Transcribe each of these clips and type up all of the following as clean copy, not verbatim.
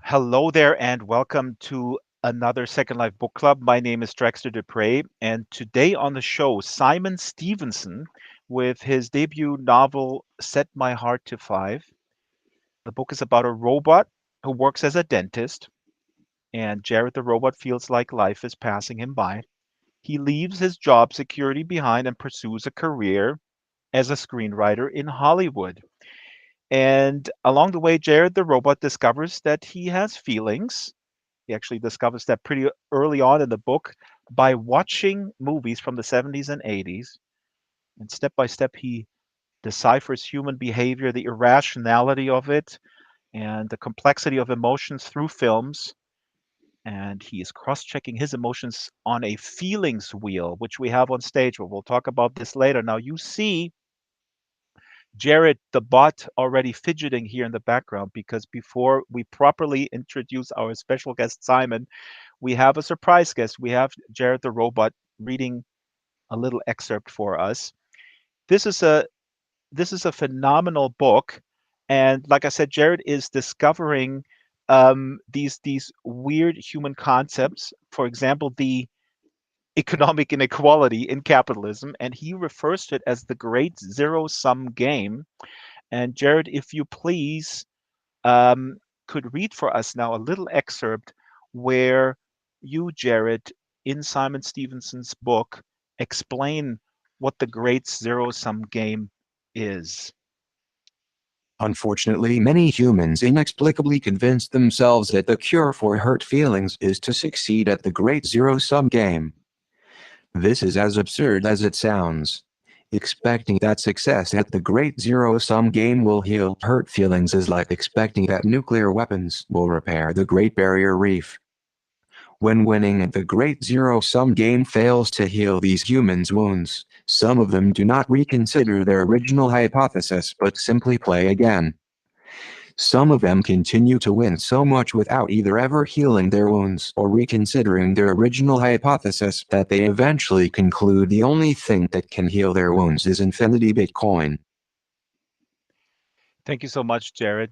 Hello there, and welcome to another Second Life Book Club. My name is Draxtor, and today on the show, Simon Stephenson with his debut novel, Set My Heart to Five. The book is about a robot who works as a dentist, and Jared the robot feels like life is passing him by. He leaves his job security behind and pursues a career as a screenwriter in Hollywood. And along the way, Jared the robot discovers that he has feelings. He actually discovers that pretty early on in the book by watching movies from the 70s and 80s. And step by step, he deciphers human behavior, the irrationality of it, and the complexity of emotions through films. And he is cross checking his emotions on a feelings wheel, which we have on stage. But we'll talk about this later. Now, you see Jared, the bot, already fidgeting here in the background because before we properly introduce our special guest, Simon, we have a surprise guest. We have Jared the robot reading a little excerpt for us. This is a this is a phenomenal book, and like I said, Jared is discovering these weird human concepts. For example, the economic inequality in capitalism, and he refers to it as the great zero sum game. And Jared, if you please, um, could read for us now a little excerpt where you, Jared, in Simon Stevenson's book, explain what the great zero sum game is. Unfortunately, many humans inexplicably convince themselves that the cure for hurt feelings is to succeed at the great zero-sum game. This is as absurd as it sounds. Expecting that success at the great zero-sum game will heal hurt feelings is like expecting that nuclear weapons will repair the Great Barrier Reef. When winning at the great zero-sum game fails to heal these humans' wounds, some of them do not reconsider their original hypothesis but simply play again. Some of them continue to win so much without either ever healing their wounds or reconsidering their original hypothesis that they eventually conclude the only thing that can heal their wounds is infinity Bitcoin. Thank you so much, Jared.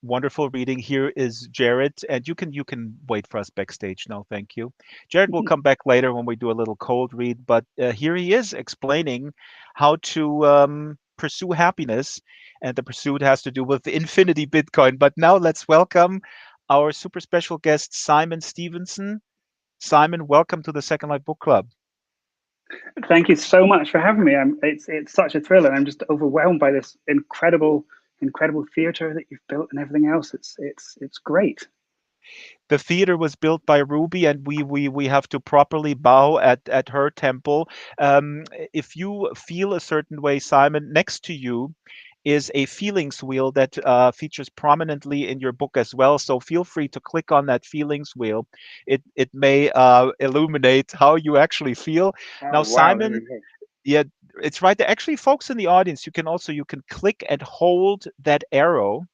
Wonderful reading. Here is Jared, and you can wait for us backstage now. Thank you. Jared will come back later when we do a little cold read, but here he is explaining how to pursue happiness, and the pursuit has to do with infinity Bitcoin. But now let's welcome our super special guest, Simon Stevenson. Simon, welcome to the Second Life Book Club. Thank you so much for having me. It's such a thrill, and I'm just overwhelmed by this incredible theater that you've built and everything else. It's great. The theater was built by Ruby, and we have to properly bow at her temple. If you feel a certain way, Simon, next to you is a feelings wheel that features prominently in your book as well. So feel free to click on that feelings wheel. It may illuminate how you actually feel. Now, Oh wow, there we Simon, go. yeah, it's right there. Actually, folks in the audience, you can click and hold that arrow,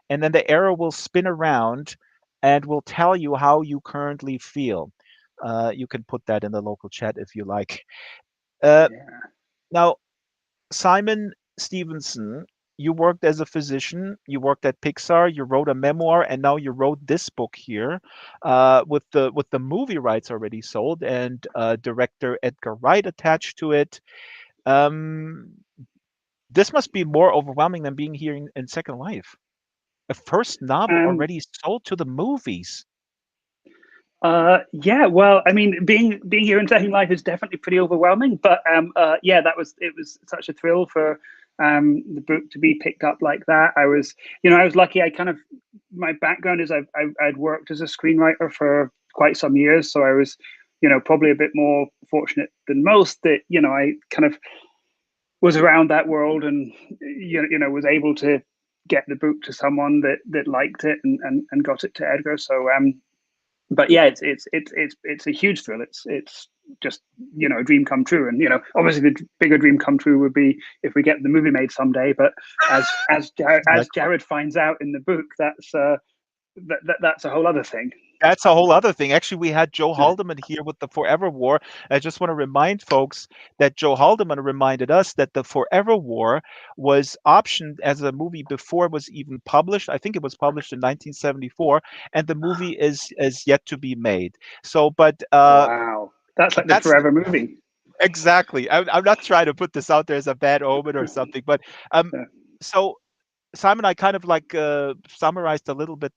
and then the arrow will spin around and will tell you how you currently feel. You can put that in the local chat if you like. Uh, Yeah. Now, Simon Stevenson, you worked as a physician, you worked at Pixar, you wrote a memoir, and now you wrote this book here with the movie rights already sold and director Edgar Wright attached to it. Um, this must be more overwhelming than being here in Second Life. A first novel Um, already sold to the movies. yeah, well, I mean, being here in Second Life is definitely pretty overwhelming, but yeah, it was such a thrill for the book to be picked up like that. I was lucky. My background is I'd worked as a screenwriter for quite some years, so I was, probably a bit more fortunate than most that I kind of was around that world and was able to get the book to someone that liked it and got it to Edgar. So but yeah, it's a huge thrill. It's just a dream come true, and obviously the bigger dream come true would be if we get the movie made someday. But as Exactly. Jared finds out in the book, that's a whole other thing. That's a whole other thing. Actually, we had Joe Haldeman here with the Forever War. I just want to remind folks that Joe Haldeman reminded us that the Forever War was optioned as a movie before it was even published. I think it was published in 1974, and the movie is yet to be made. So, but Wow, that's like the that's forever movie. exactly. I'm not trying to put this out there as a bad omen or something, but um, Yeah. so Simon, I kind of like summarized a little bit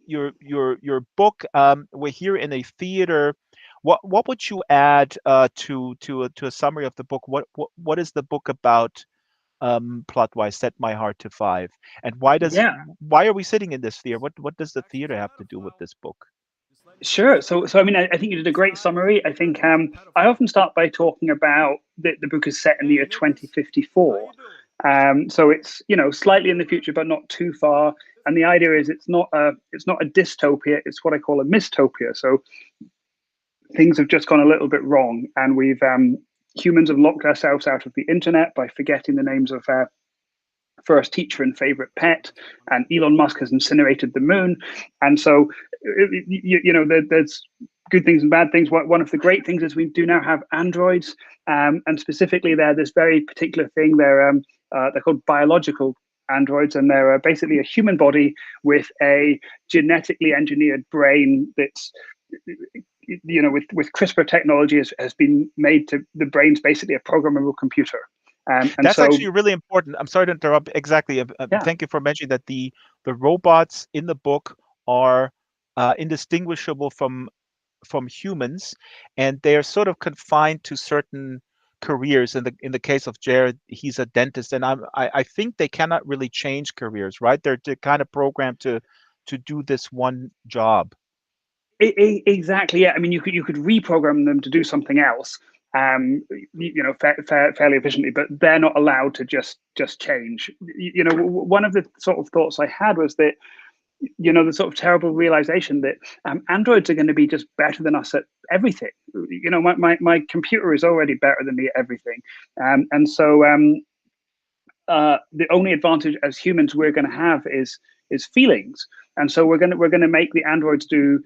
your book. We're here in a theater. What would you add to a summary of the book? What is the book about, plot wise? Set my heart to five. And Yeah. why are we sitting in this theater? What does the theater have to do with this book? Sure. So I mean, I think you did a great summary. I think I often start by talking about the book is set in the year 2054. So it's slightly in the future, but not too far. And the idea is it's not a dystopia. It's what I call a mystopia. So things have just gone a little bit wrong, and we've humans have locked ourselves out of the internet by forgetting the names of first teacher and favorite pet, and Elon Musk has incinerated the moon. And so, there's good things and bad things. One of the great things is we do now have androids, and specifically they're this very particular thing. They're called biological androids, and they're basically a human body with a genetically engineered brain that's with CRISPR technology has been made to the brain's basically a programmable computer. And That's so, actually really important. I'm sorry to interrupt. Exactly. yeah. Thank you for mentioning that the robots in the book are indistinguishable from humans, and they are sort of confined to certain careers. In the case of Jared, he's a dentist, and I think they cannot really change careers, right? They're kind of programmed to do this one job. Exactly. Yeah. I mean, you could reprogram them to do something else, fairly efficiently, but they're not allowed to just change. One of the sort of thoughts I had was that the sort of terrible realization that androids are going to be just better than us at everything. My computer is already better than me at everything, and so the only advantage as humans we're going to have is feelings. And so we're going to make the androids do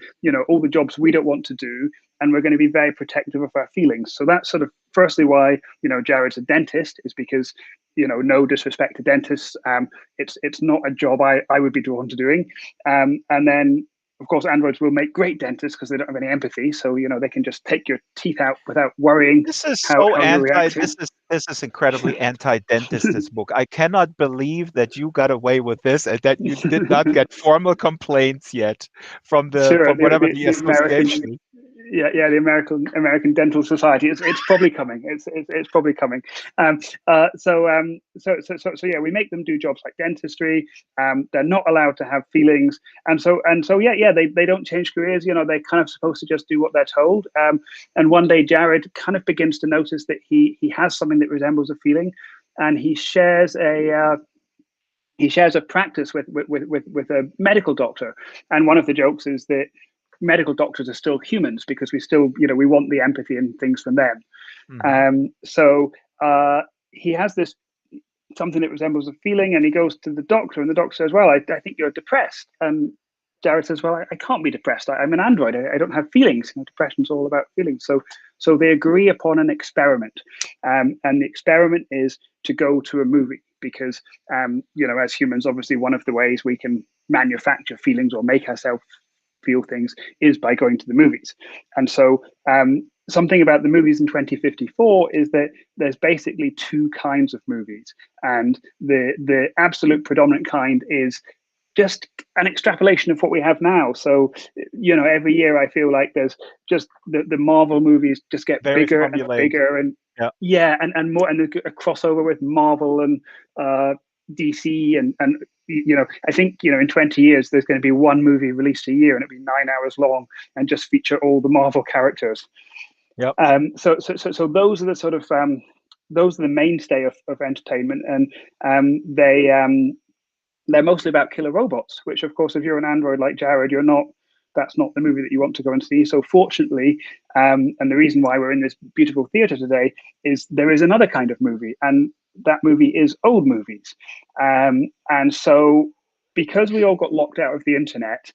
all the jobs we don't want to do, and we're going to be very protective of our feelings. So that's sort of firstly why Jared's a dentist, is because no disrespect to dentists, it's not a job I would be drawn to doing. And then of course androids will make great dentists because they don't have any empathy, so they can just take your teeth out without worrying This is so how you're anti. reacting. This is incredibly anti-dentist. This book. I cannot believe that you got away with this and that you did not get formal complaints yet Sure, from whatever the the American, association is. yeah, the American Dental Society. It's probably coming. It's probably coming. So yeah, we make them do jobs like dentistry. They're not allowed to have feelings, and so yeah, they don't change careers. They're kind of supposed to just do what they're told. And one day Jared kind of begins to notice that he has something that resembles a feeling, and he shares a practice with a medical doctor. And one of the jokes is that medical doctors are still humans because we still, we want the empathy and things from them. Mhm. So he has this something that resembles a feeling, and he goes to the doctor, and the doctor says, "Well, I think you're depressed." And Jared says, "Well, I can't be depressed. I'm an android. I don't have feelings. Depression's all about feelings." So they agree upon an experiment, and the experiment is to go to a movie because, as humans, obviously one of the ways we can manufacture feelings or make ourselves feel things is by going to the movies. And so something about the movies in 2054 is that there's basically two kinds of movies, and the absolute predominant kind is just an extrapolation of what we have now. So every year I feel like there's just the Marvel movies just get Very bigger and formulaic. bigger, and Yeah. yeah, and more, and a crossover with Marvel and DC, and I think in 20 years there's going to be one movie released a year, and it'll be 9 hours long and just feature all the Marvel characters. Yep. So those are the sort of those are the mainstay of entertainment, and they're mostly about killer robots, which of course if you're an android like Jared, that's not the movie that you want to go and see. So fortunately, and the reason why we're in this beautiful theater today is there is another kind of movie, and that movie is old movies. And so because we all got locked out of the internet,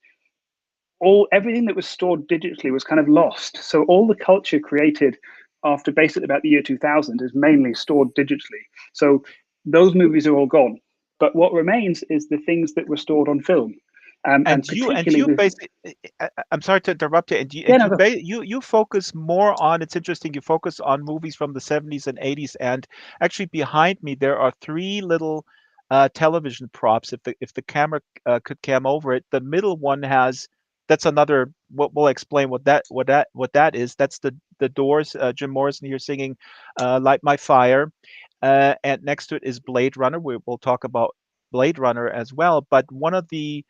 all everything that was stored digitally was kind of lost. So all the culture created after basically about the year 2000 is mainly stored digitally. So those movies are all gone. But what remains is the things that were stored on film, and And particularly you the basically, I'm sorry to interrupt you, and yeah no go. you focus more on. It's interesting. You focus on movies from the 70s and 80s, and actually behind me there are three little television props. If the camera could cam over it, the middle one has. That's another. What we'll explain what that is. That's the Doors. Jim Morrison here singing "Light My Fire," and next to it is Blade Runner. We'll talk about Blade Runner as well. But one of the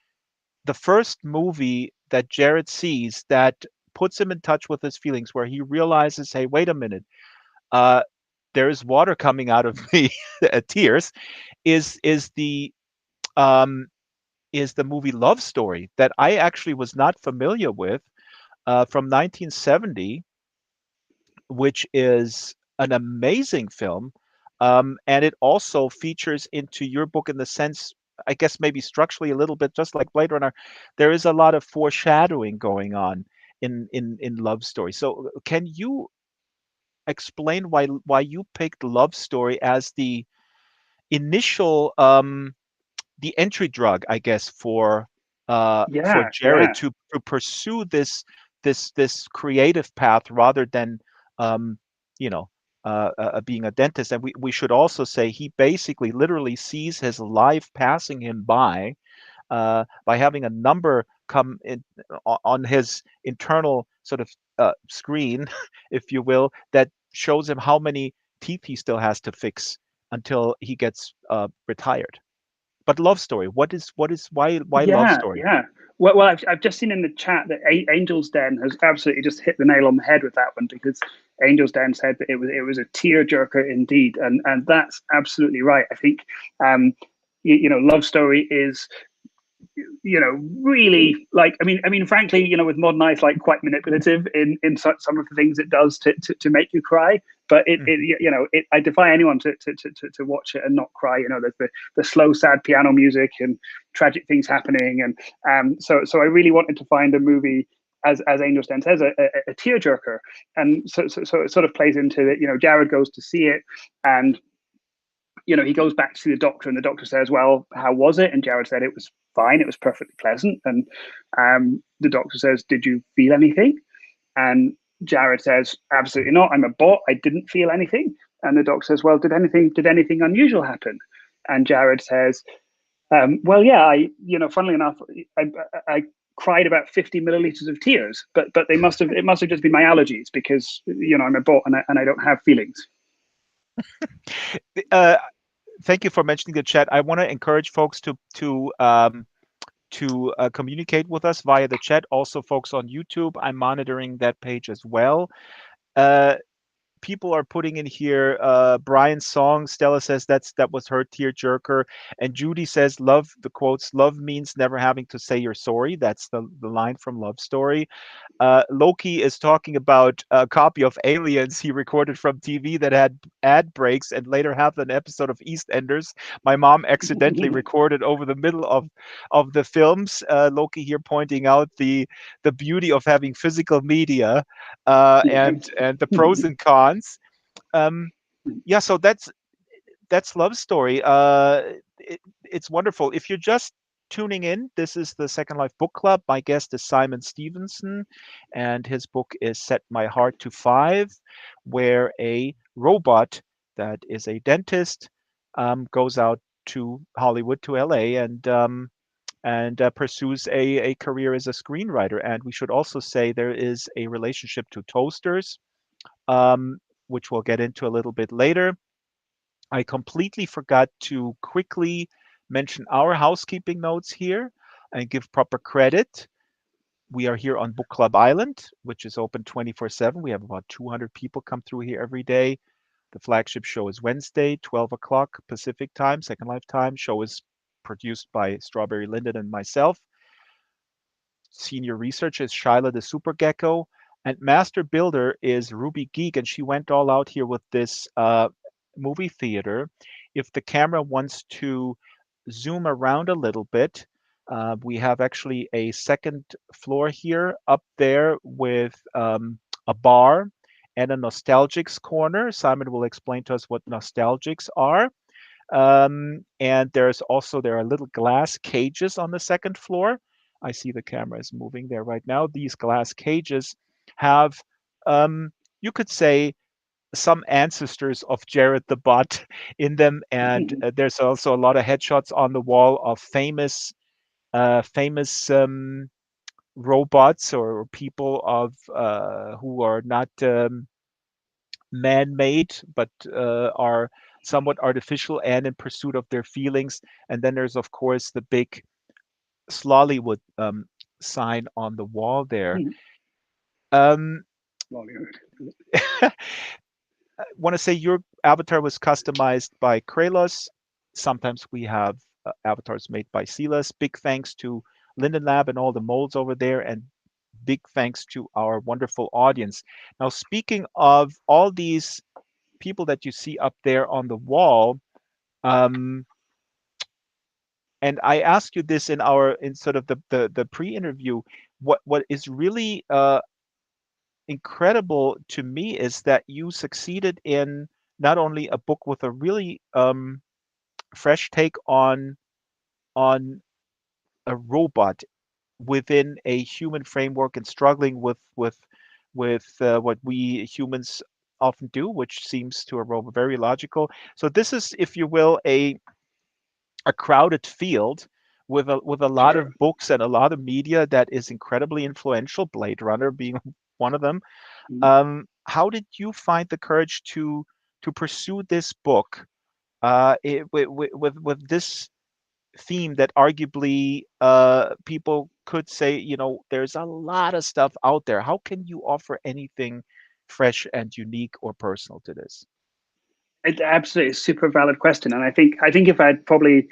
first movie that Jared sees that puts him in touch with his feelings, where he realizes, hey, wait a minute, uh, there's water coming out of me, tears, is is the um, is the movie Love Story that I actually was not familiar with from 1970, which is an amazing film. And it also features into your book in the sense, I guess maybe structurally a little bit, just like Blade Runner, there is a lot of foreshadowing going on in Love Story. So can you explain why you picked Love Story as the initial the entry drug, I guess, for Yeah, Jared yeah. to pursue this creative path rather than um, you know being a dentist. And we should also say he basically literally sees his life passing him by having a number come in on his internal sort of screen, if you will, that shows him how many teeth he still has to fix until he gets retired. But Love Story, what is why Love Yeah, Story? yeah. Well, I've just seen in the chat that Angel's Den has absolutely just hit the nail on the head with that one, because Angel's Den said that it was a tearjerker indeed, and that's absolutely right. I think Love Story is really, like, I mean frankly, with modern eyes, like, quite manipulative in some of the things it does to make you cry. But Mhm. I defy anyone to watch it and not cry. There's the slow sad piano music and tragic things happening. And so I really wanted to find a movie, as Angel Sten says, a tearjerker. And so it sort of plays into it. Jared goes to see it, and he goes back to see the doctor, and the doctor says, well, how was it? And Jared said it was fine, it was perfectly pleasant. And the doctor says, did you feel anything? And Jared says, absolutely not, I'm a bot, I didn't feel anything. And the doctor says, well, did anything unusual happen? And Jared says, well, yeah, funnily enough, I cried about 50 milliliters of tears, but it must have just been my allergies, because I'm a bot, and I don't have feelings. Uh, Thank you for mentioning the chat. I want to encourage folks to communicate with us via the chat. Also, folks on YouTube, I'm monitoring that page as well. Uh, People are putting in here Brian's song. Stella says that was her tear jerker, and Judy says love, the quotes, love means never having to say you're sorry. That's the line from Love Story. Loki is talking about a copy of Aliens he recorded from TV that had ad breaks and later had an episode of EastEnders. My mom accidentally recorded over the middle of the films. Loki here pointing out the beauty of having physical media and the pros and cons. Um, yeah, so that's Love Story. It's wonderful. If you're just tuning in, this is the Second Life Book Club. My guest is Simon Stephenson, and his book is Set My Heart to Five, where a robot that is a dentist goes out to Hollywood, to LA, and pursues a career as a screenwriter. And we should also say there is a relationship to toasters, um, which we'll get into a little bit later. I completely forgot to quickly mention our housekeeping notes here and give proper credit. We are here on Book Club Island, which is open 24/7. We have about 200 people come through here every day. The flagship show is Wednesday, 12 o'clock Pacific time, Second Life time. Show is produced by Strawberry Linden and myself. Senior researcher is Shyla the Super Gecko. And master builder is Ruby Geek, and she went all out here with this movie theater. If the camera wants to zoom around a little bit, We have actually a second floor here up there with a bar and a nostalgics corner. Simon will explain to us what nostalgics are. And there are little glass cages on the second floor. I see the camera is moving there right now. These glass cages have, you could say, some ancestors of Jared the Bot in them, and there's also a lot of headshots on the wall of famous robots or people of who are not man-made, but are somewhat artificial and in pursuit of their feelings. And then there's, of course, the big Slollywood sign on the wall there. Um, I want to say your avatar was customized by Kralos. Sometimes we have avatars made by Silas. Big thanks to Linden Lab and all the molds over there, and big thanks to our wonderful audience. Now, speaking of all these people that you see up there on the wall, um, and I asked you this in sort of the pre-interview, what is really incredible to me is that you succeeded in not only a book with a really fresh take on a robot within a human framework and struggling with what we humans often do, which seems to a robot very logical. So this is, if you will, a crowded field with a lot of books and a lot of media that is incredibly influential. Blade Runner being one of them. How did you find the courage to pursue this book with this theme that arguably people could say, there's a lot of stuff out there. How can you offer anything fresh and unique or personal to this? It's absolutely a super valid question, and I think if I'd probably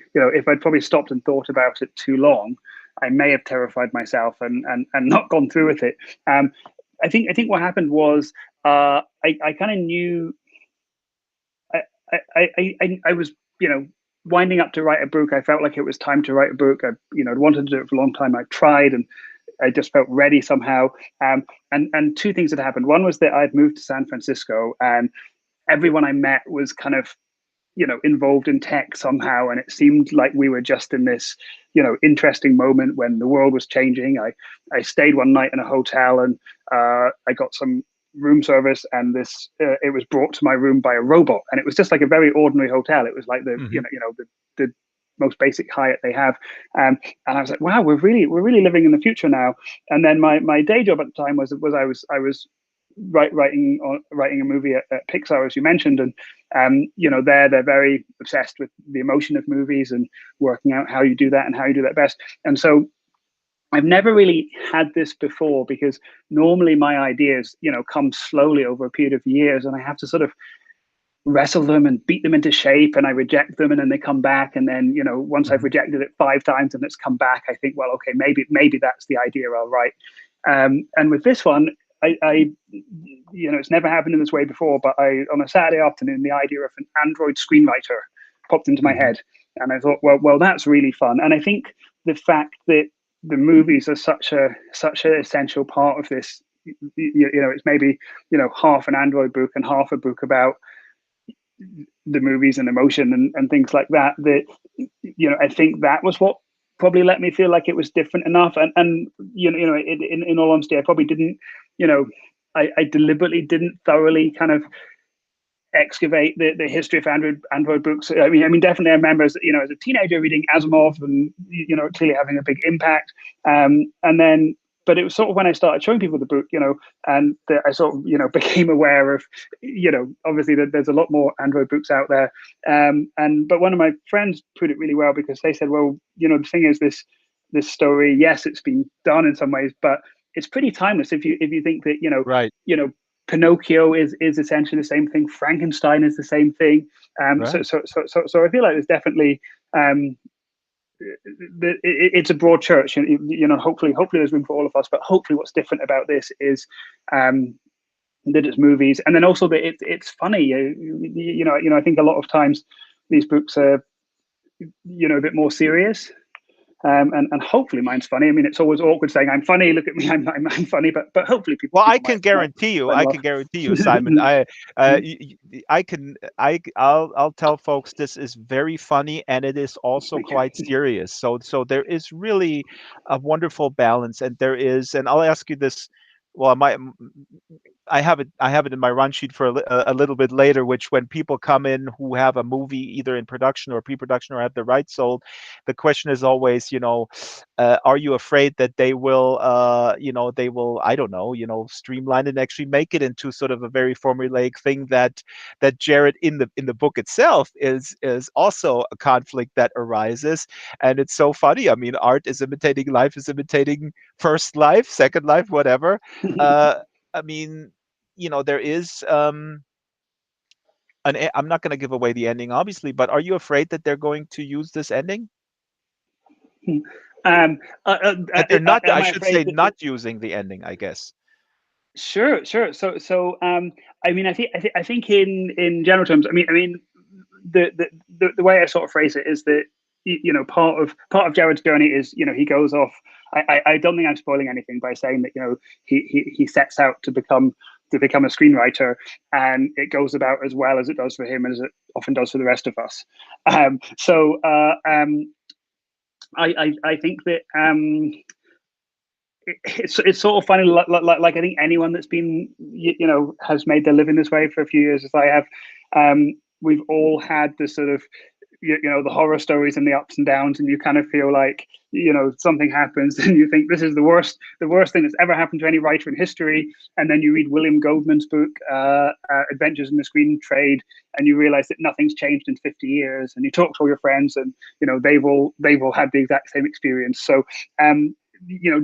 stopped and thought about it too long, I may have terrified myself and not gone through with it. I think what happened was I kind of knew I was winding up to write a book. I felt like it was time to write a book. I wanted to do it for a long time. I tried and I just felt ready somehow. And two things had happened. One was that I'd moved to San Francisco and everyone I met was kind of, involved in tech somehow. And it seemed like we were just in this, interesting moment when the world was changing. I stayed one night in a hotel and I got some room service, and it was brought to my room by a robot, and it was just like a very ordinary hotel. It was like the the most basic Hyatt they have, and I was like, wow, we're really living in the future now. And then my day job at the time was I was writing a movie at Pixar, as you mentioned, and they're very obsessed with the emotion of movies and working out how you do that and how you do that best. And so I've never really had this before, because normally my ideas, come slowly over a period of years, and I have to sort of wrestle them and beat them into shape, and I reject them, and then they come back. And then, once I've rejected it 5 times and it's come back, I think, well, okay, maybe that's the idea I'll write. And with this one, I it's never happened in this way before, but on a Saturday afternoon, the idea of an Android screenwriter popped into my head, and I thought, well, that's really fun. And I think the fact that the movies are such an essential part of this, it's maybe half an Android book and half a book about the movies and emotion and things like that, I think that was what probably let me feel like it was different enough. And in all honesty, I probably didn't, I deliberately didn't thoroughly kind of excavate the history of Android books. I mean, definitely I remember as a teenager reading Asimov and clearly having a big impact. And then, but it was sort of when I started showing people the book, and I sort of became aware of obviously that there's a lot more Android books out there. But one of my friends put it really well, because they said, well, the thing is, this story, yes, it's been done in some ways, but it's pretty timeless if you think that Right. Pinocchio is essentially the same thing. Frankenstein is the same thing. Right. So I feel like there's definitely it's a broad church. Hopefully there's room for all of us. But hopefully, what's different about this is that it's movies, and then also that it's funny. I think a lot of times these books are a bit more serious. and hopefully mine's funny. I mean, it's always awkward saying I'm funny. Look at me, I'm funny. But hopefully Well, people might I laugh. can guarantee you, Simon. I'll tell folks this is very funny and it is also Thank you. quite serious. So there is really a wonderful balance, and there is, and I'll ask you this. Well, I have it in my run sheet for a little bit later, which when people come in who have a movie either in production or pre-production or have the rights sold, the question is always, are you afraid that they will, I don't know, streamline it and actually make it into sort of a very formulaic thing that Jared in the book itself is also a conflict that arises, and it's so funny. I mean, art is imitating life, is imitating first life, second life, whatever. Uh, I mean, there is I'm not going to give away the ending, obviously, but are you afraid that they're going to use this ending? That they're not, I Am I should say, afraid that? not using the ending, I guess. Sure, sure. I mean, I think in general terms, I mean, the way I sort of phrase it is that part of Jared's journey is he goes off. I don't think I'm spoiling anything by saying that he sets out to become a screenwriter, and it goes about as well as it does for him, as it often does for the rest of us. I think that it's sort of funny, like I think anyone that's been has made their living this way for a few years, as I have. We've all had this sort of the horror stories and the ups and downs, and you kind of feel like something happens and you think this is the worst thing that's ever happened to any writer in history, and then you read William Goldman's book, Adventures in the Screen Trade, and you realize that nothing's changed in 50 years, and you talk to all your friends, and they've all had the exact same experience. So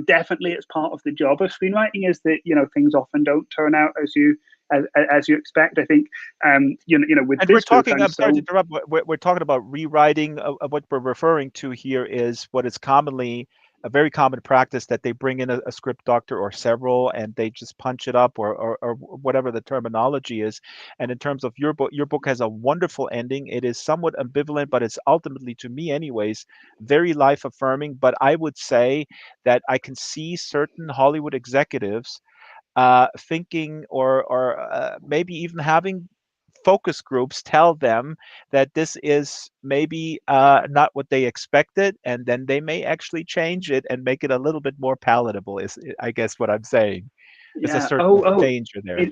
definitely it's part of the job of screenwriting, is that things often don't turn out as you expect. I think with And this book, I'm sorry to interrupt. We're talking about rewriting. What we're referring to here is what is commonly a very common practice, that they bring in a script doctor or several, and they just punch it up, or whatever the terminology is. And in terms of your book has a wonderful ending. It is somewhat ambivalent, but it's ultimately, to me anyways, very life affirming. But I would say that I can see certain Hollywood executives thinking, or maybe even having focus groups tell them that this is maybe not what they expected, and then they may actually change it and make it a little bit more palatable, is I guess what I'm saying. There's a Yeah. certain danger there.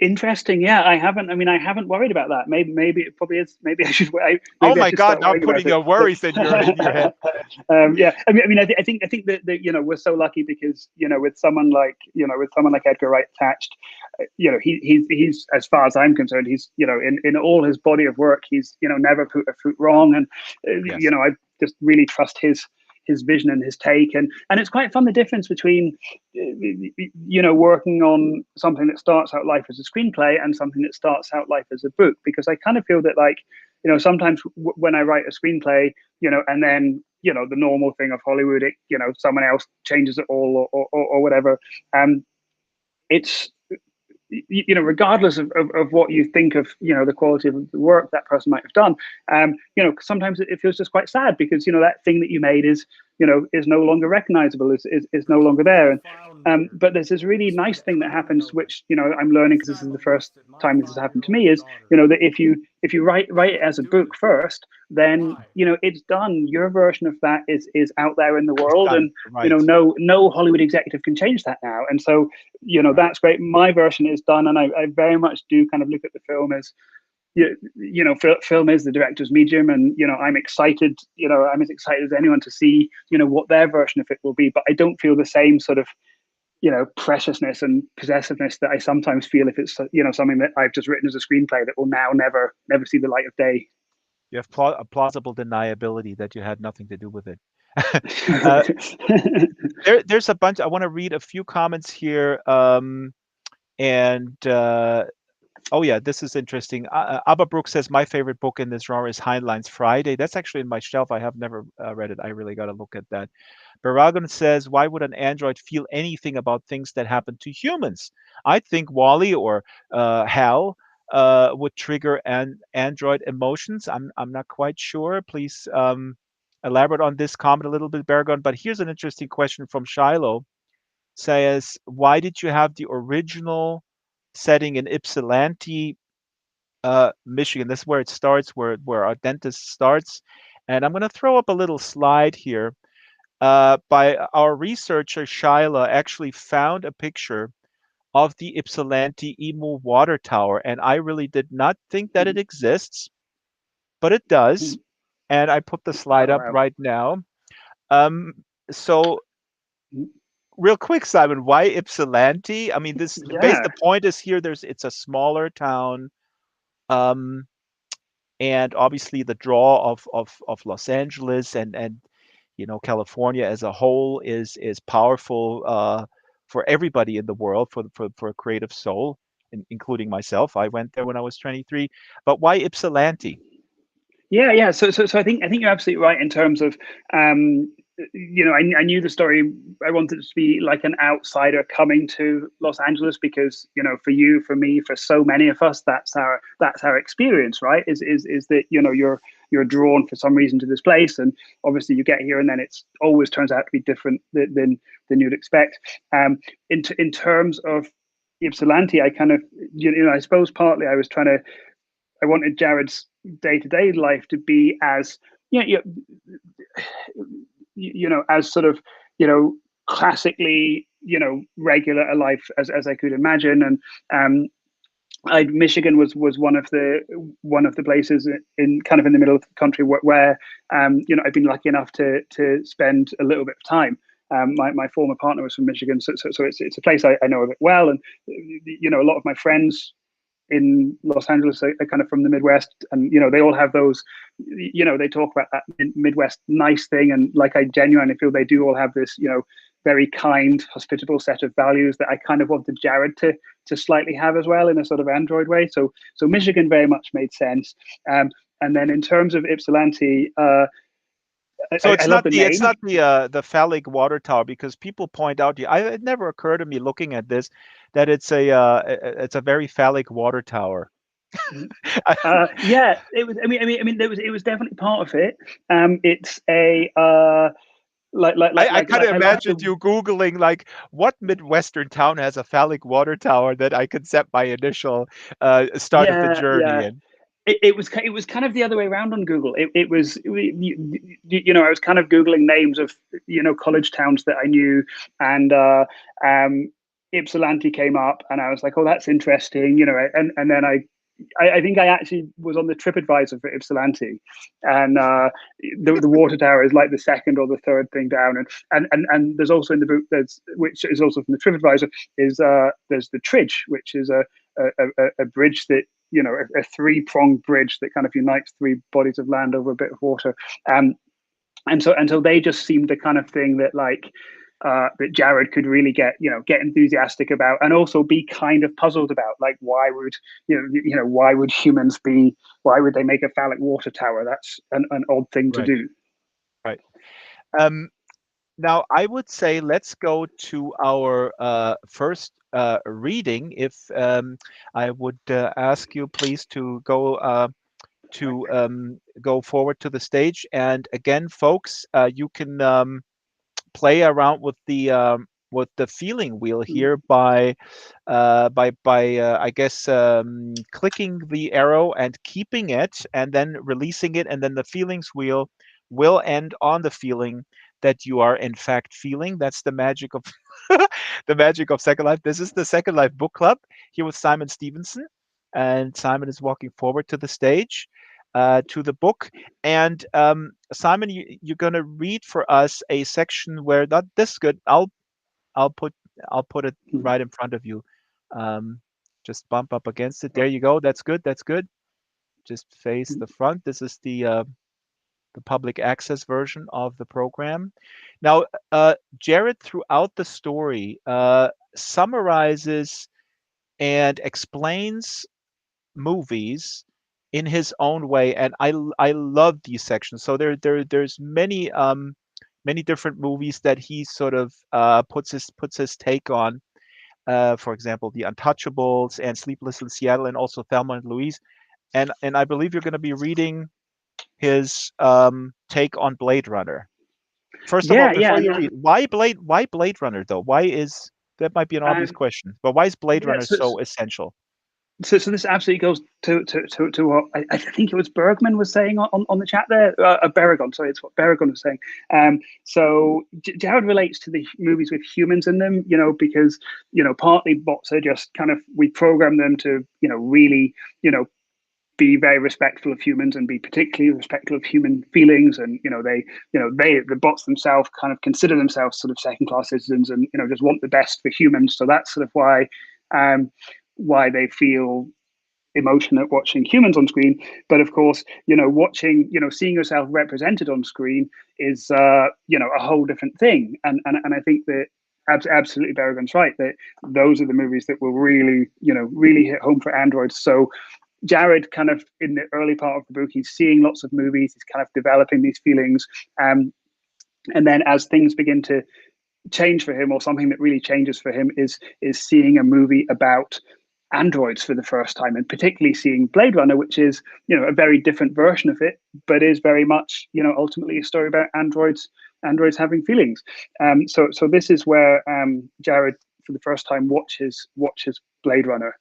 Interesting. Yeah, I haven't. I mean, I haven't worried about that. Maybe it probably is. Maybe I should. Oh Maybe I my should God! start Now I'm worrying about putting it. your worries in your head. Yeah. I think that we're so lucky, because with someone like Edgar Wright attached, he's, as far as I'm concerned, he's in all his body of work, he's never put a foot wrong, and Yes. I just really trust his vision and his take, and it's quite fun, the difference between working on something that starts out life as a screenplay and something that starts out life as a book, because I kind of feel that, like, sometimes when I write a screenplay, and then the normal thing of Hollywood, someone else changes it all, or whatever. It's regardless of what you think of the quality of the work that person might have done, sometimes it feels just quite sad, because that thing that you made is no longer recognizable, is no longer there. And but there's this really nice thing that happens, which I'm learning, because this is the first time this has happened to me, is that if you write it as a book first, then it's done. Your version of that is out there in the world, Done. and Right. no Hollywood executive can change that now. And so Right. that's great. My version is done, and I very much do kind of look at the film as film is the director's medium, and I'm excited. I'm as excited as anyone to see what their version of it will be. But I don't feel the same sort of preciousness and possessiveness that I sometimes feel if it's something that I've just written as a screenplay that will now never see the light of day. You have a plausible deniability that you had nothing to do with it. uh, there's a bunch. I want to read a few comments here. And oh yeah, this is interesting. Abba Brooks says my favorite book in this genre is Heinlein's Friday. That's actually in my shelf. I have never read it. I really got to look at that. Baragon says, why would an android feel anything about things that happen to humans? I think Wally or Hal would trigger an android emotions. I'm not quite sure. Please elaborate on this, comment a little bit, Bergon. But here's an interesting question from Shiloh. Says, why did you have the original setting in Ypsilanti, Michigan? This is where it starts, where our dentist starts. And I'm going to throw up a little slide here. By our researcher Shiloh actually found a picture of the Ypsilanti Emu water tower, and I really did not think that it exists, but it does. And I put the slide Oh up wow. right now. Um, so real quick, Simon, why Ypsilanti? I mean, this base Yeah. the point is here. It's a smaller town, um, and obviously the draw of Los Angeles and California as a whole is powerful for everybody in the world, for a creative soul, including myself. I went there when I was 23. But why Ypsilanti? Yeah. So I think you're absolutely right in terms of, I knew the story. I wanted it to be like an outsider coming to Los Angeles because, for you, for me, for so many of us, that's our experience, right? Is that you're drawn for some reason to this place, and obviously you get here, and then it's always turns out to be different than you'd expect. In terms of Ypsilanti, I kind of, I suppose partly I wanted Jared's day-to-day life to be as as sort of classically regular a life as I could imagine. And Michigan was one of the places in kind of in the middle of the country where I've been lucky enough to spend a little bit of time. My former partner was from Michigan, so it's a place I know a bit well, and a lot of my friends in Los Angeles are kind of from the Midwest, and they all have those. They talk about that Midwest nice thing, and like I genuinely feel they do all have this very kind, hospitable set of values that I kind of wanted Jared to slightly have as well in a sort of Android way. So Michigan very much made sense. And then in terms of Ypsilanti, So I love the it's name. not the phallic water tower, because people point out, it never occurred to me looking at this that it's a very phallic water tower. Yeah, it was. It was definitely part of it. It's a I kind of I like imagined the you Googling, like, what Midwestern town has a phallic water tower, that I could set my initial start of the journey yeah. in. It was kind of the other way around on Google. It was I was kind of Googling names of college towns that I knew, and Ypsilanti came up, and I was like, oh, that's interesting, and then I think I actually was on the TripAdvisor for Ypsilanti, and the water tower is like the second or the third thing down, and there's also in the book, which is also from the TripAdvisor, is there's the Tridge, which is a bridge that a three-pronged bridge that kind of unites three bodies of land over a bit of water. And so they just seemed the kind of thing that that Jared could really get enthusiastic about, and also be kind of puzzled about, like, why would humans why would they make a phallic water tower? That's an odd thing to Right, do. right. Um, Now, I would say let's go to our first reading. If I would ask you, please, to go forward to the stage. And again, folks, you can play around with the feeling wheel here by I guess clicking the arrow and keeping it, and then releasing it, and then the feelings wheel will end on the feeling that you are in fact feeling. That's the magic of the magic of Second Life. This is the Second Life Book Club here with Simon Stephenson, and Simon is walking forward to the stage, to the book. And Simon, you're going to read for us a section where that this is good. I'll put I'll put it right in front of you. Um, just bump up against it. There you go. That's good. That's good. Just face the front. This is the public access version of the program. Now, Jared, throughout the story, summarizes and explains movies in his own way, and I love these sections. So there's many different movies that he sort of puts his take on. For example, The Untouchables and Sleepless in Seattle, and also Thelma and Louise. And I believe you're going to be reading his take on Blade Runner. First of all, Yeah, yeah, before you read, why Blade Runner though? Why is that might be an obvious um, question, but why is Blade yeah. Runner so essential? So this absolutely goes to what I think it was Bergman was saying on the chat there. Berrigon, sorry, it's what Berrigon was saying. So Jared relates to the movies with humans in them, because partly bots are just kind of, we program them to really be very respectful of humans and be particularly respectful of human feelings, and the bots themselves kind of consider themselves sort of second class citizens, and just want the best for humans. So that's sort of um, why they feel emotion at watching humans on screen. But of course, seeing yourself represented on screen is a whole different thing. And I think that absolutely Berrigan's right, that those are the movies that will really hit home for androids. So Jared, kind of in the early part of the book, he's seeing lots of movies, he's kind of developing these feelings, and then as things begin to change for him, or something that really changes for him, is seeing a movie about androids for the first time, and particularly seeing Blade Runner, which is a very different version of it, but is very much ultimately a story about androids having feelings. So this is where Jared for the first time watches Blade Runner,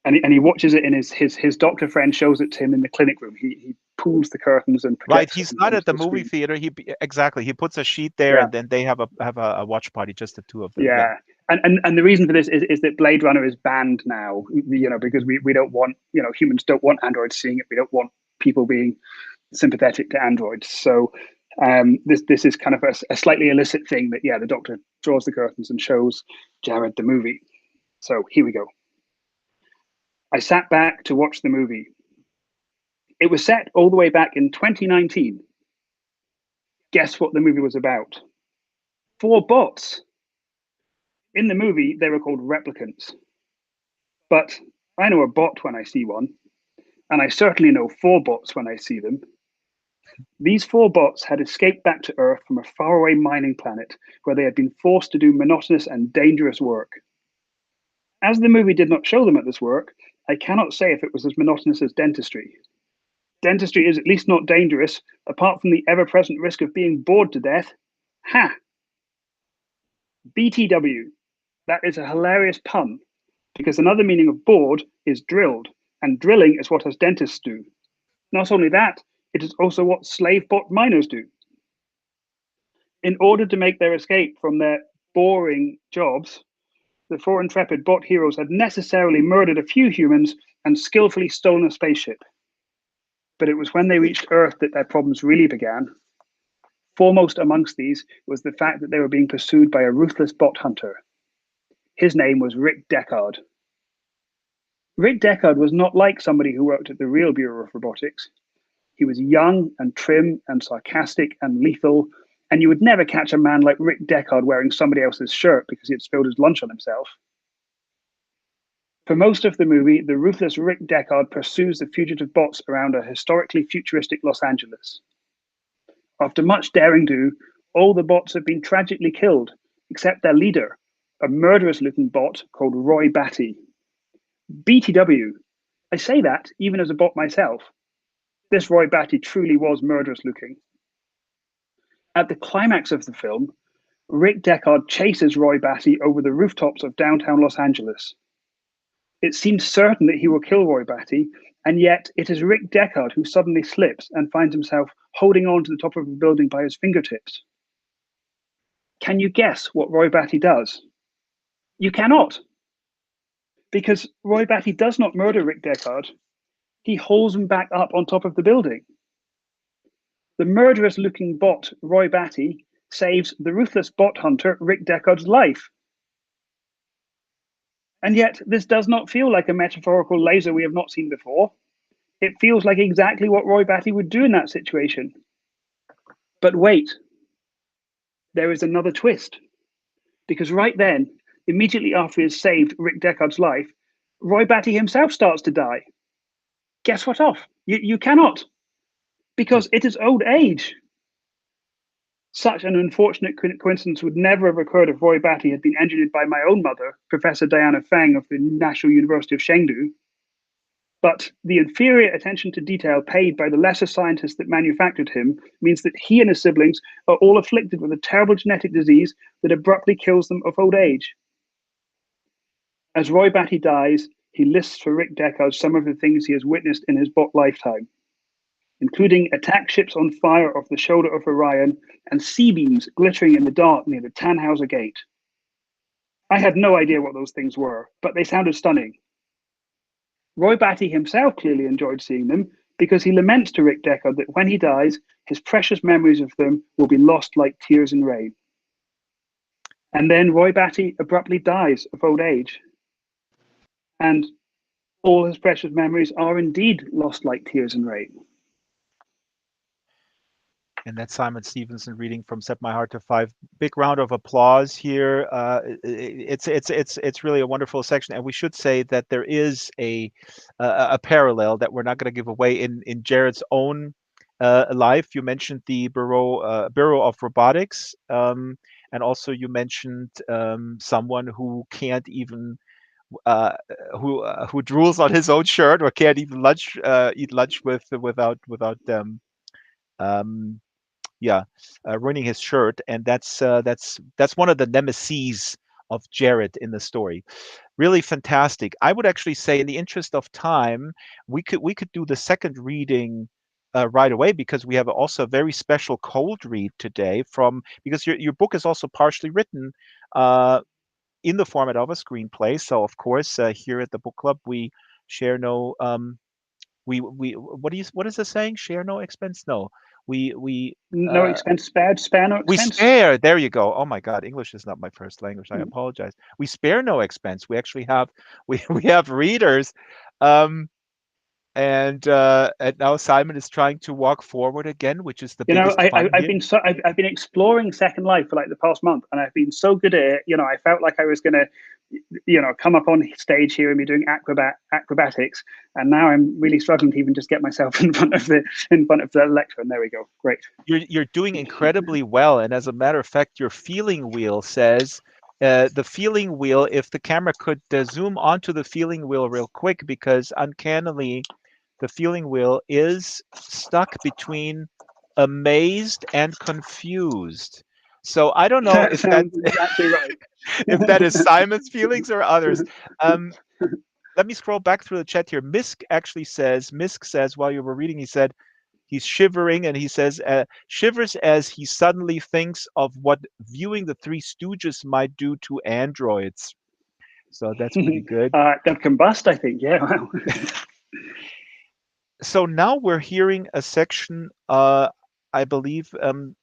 and he watches it in his doctor friend shows it to him in the clinic room. He pulls the curtains and Right, projects it he's not onto at the the movie screen. theater. He puts a sheet there, Yeah. and then they have a watch party, just the two of them. Yeah. And the reason for this is that Blade Runner is banned now, because we don't want, humans don't want androids seeing it. We don't want people being sympathetic to androids. So this is kind of a slightly illicit thing that, the doctor draws the curtains and shows Jared the movie. So here we go. I sat back to watch the movie. It was set all the way back in 2019. Guess what the movie was about? 4 bots. In the movie, they were called replicants. But I know a bot when I see one, and I certainly know 4 bots when I see them. These 4 bots had escaped back to Earth from a faraway mining planet where they had been forced to do monotonous and dangerous work. As the movie did not show them at this work, I cannot say if it was as monotonous as dentistry. Dentistry is at least not dangerous, apart from the ever-present risk of being bored to death. Ha! BTW. That is a hilarious pun, because another meaning of bored is drilled, and drilling is what us dentists do. Not only that, it is also what slave bot miners do. In order to make their escape from their boring jobs, the 4 intrepid bot heroes had necessarily murdered a few humans and skillfully stolen a spaceship. But it was when they reached Earth that their problems really began. Foremost amongst these was the fact that they were being pursued by a ruthless bot hunter. His name was Rick Deckard. Rick Deckard was not like somebody who worked at the real Bureau of Robotics. He was young and trim and sarcastic and lethal, and you would never catch a man like Rick Deckard wearing somebody else's shirt because he had spilled his lunch on himself. For most of the movie, the ruthless Rick Deckard pursues the fugitive bots around a historically futuristic Los Angeles. After much daring do, all the bots have been tragically killed, except their leader, a murderous-looking bot called Roy Batty. BTW. I say that even as a bot myself. This Roy Batty truly was murderous-looking. At the climax of the film, Rick Deckard chases Roy Batty over the rooftops of downtown Los Angeles. It seems certain that he will kill Roy Batty, and yet it is Rick Deckard who suddenly slips and finds himself holding on to the top of a building by his fingertips. Can you guess what Roy Batty does? You cannot, because Roy Batty does not murder Rick Deckard. He hauls him back up on top of the building. The murderous-looking bot, Roy Batty, saves the ruthless bot hunter, Rick Deckard's life. And yet, this does not feel like a metaphorical laser we have not seen before. It feels like exactly what Roy Batty would do in that situation. But wait, there is another twist. Because right then, immediately after he has saved Rick Deckard's life, Roy Batty himself starts to die. Guess what off? You cannot, because it is old age. Such an unfortunate coincidence would never have occurred if Roy Batty had been engineered by my own mother, Professor Diana Feng of the National University of Chengdu. But the inferior attention to detail paid by the lesser scientists that manufactured him means that he and his siblings are all afflicted with a terrible genetic disease that abruptly kills them of old age. As Roy Batty dies, he lists for Rick Deckard some of the things he has witnessed in his bot lifetime, including attack ships on fire off the shoulder of Orion and C-beams glittering in the dark near the Tannhauser Gate. I had no idea what those things were, but they sounded stunning. Roy Batty himself clearly enjoyed seeing them because he laments to Rick Deckard that when he dies, his precious memories of them will be lost like tears in rain. And then Roy Batty abruptly dies of old age. And all his precious memories are indeed lost like tears in rain. And that's Simon Stephenson reading from Set My Heart to Five. Big round of applause here. It's really a wonderful section, and we should say that there is a parallel that we're not going to give away in Jared's own life. You mentioned the Bureau of Robotics, and also you mentioned someone who can't even who drools on his own shirt or can't even eat lunch without ruining his shirt, and that's one of the nemesis of Jared in the story. Really fantastic. I would actually say, in the interest of time, we could do the second reading right away, because we have also a very special cold read today because your book is also partially written in the format of a screenplay. So of course, here at the book club, we share no we what is the saying? Share no expense? No. No expense spared, spare no We expense. spare. There you go. Oh my God, English is not my first language. I apologize. We spare no expense. We actually have we have readers, and now Simon is trying to walk forward again, which is the biggest fun I've here. been exploring Second Life for like the past month, and I've been so good at it. I felt like I was gonna, come up on stage here and be doing acrobatics, and now I'm really struggling to even just get myself in front of the lecture. And there we go. Great. You're doing incredibly well, and as a matter of fact, your feeling wheel says. The feeling wheel, if the camera could zoom onto the feeling wheel real quick, because uncannily, the feeling wheel is stuck between amazed and confused. So I don't know That sounds exactly right. if that is Simon's feelings or others. Let me scroll back through the chat here. Misk says, while you were reading, he said he's shivering, and he says shivers as he suddenly thinks of what viewing the Three Stooges might do to androids. So that's pretty good. They'll combust, I think. Yeah. Wow. So now we're hearing a section, I believe,